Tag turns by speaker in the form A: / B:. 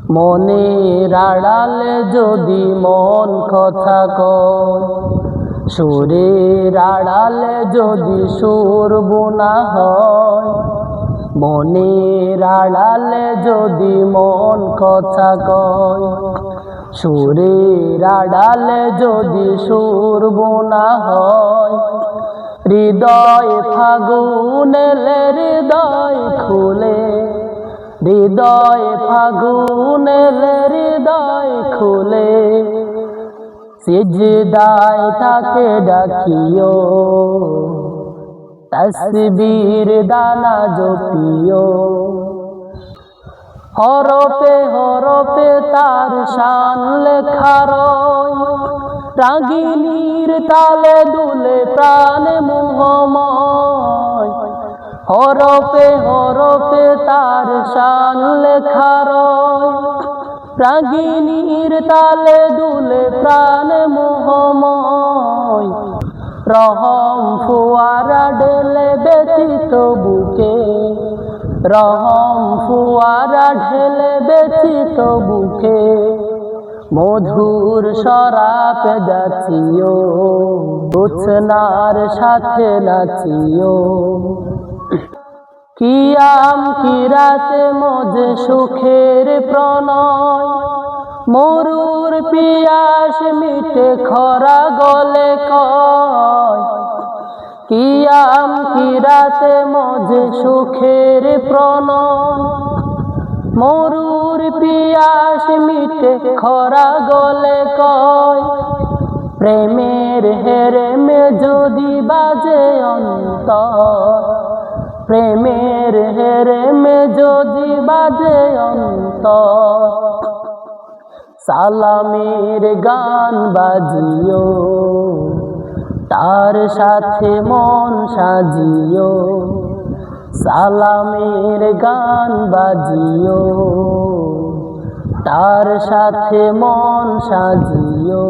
A: মনের আড়ালে যদি মন কথা কয়, সুরের আড়ালে যদি সুর বোনা হয়, মনের আড়ালে যদি মন কথা কয়, সুরের আড়ালে যদি সুর বোনা হয়, হৃদয় ফাগুন এলে হৃদয় খুলে, হৃদয় ফাগুন এলে হৃদয় খুলে, সিজদায় তাকে ডাকিও, তাসবীর দানা জপিও। হরফে হরফে তার শান লেখা রয়, রাগিনীর তালে দুলে প্রাণ মোহময়। হরফে হরফে তার শান লেখা রয়, রাগিনীর তালে দুলে প্রাণ মোহময়। রহম ফুয়ারা ঢেলে ব্যথিত বুকে, রহম ফুয়ারা ঢেলে ব্যথিত বুকে, মধুর শরাব যাচিও, জোছনার সাথে নাচিও। কিয়াম কিরাতে মজে সুখের প্রণয়, মরুর পিয়াস মিটে খরা গলে কয়। কিয়াম কিরাতে মজে সুখের প্রণয়, মরুর পিয়াস মিটে খরা গলে কয়। প্রেমের হেরেমে যদি বাজে অন্তর, প্রেমের হেরেমে যদি বাজে অন্তর, সালামের গান বাজিও, তার সাথে মন সাজিও। সালামের গান বাজিও, তার সাথে মন সাজিও।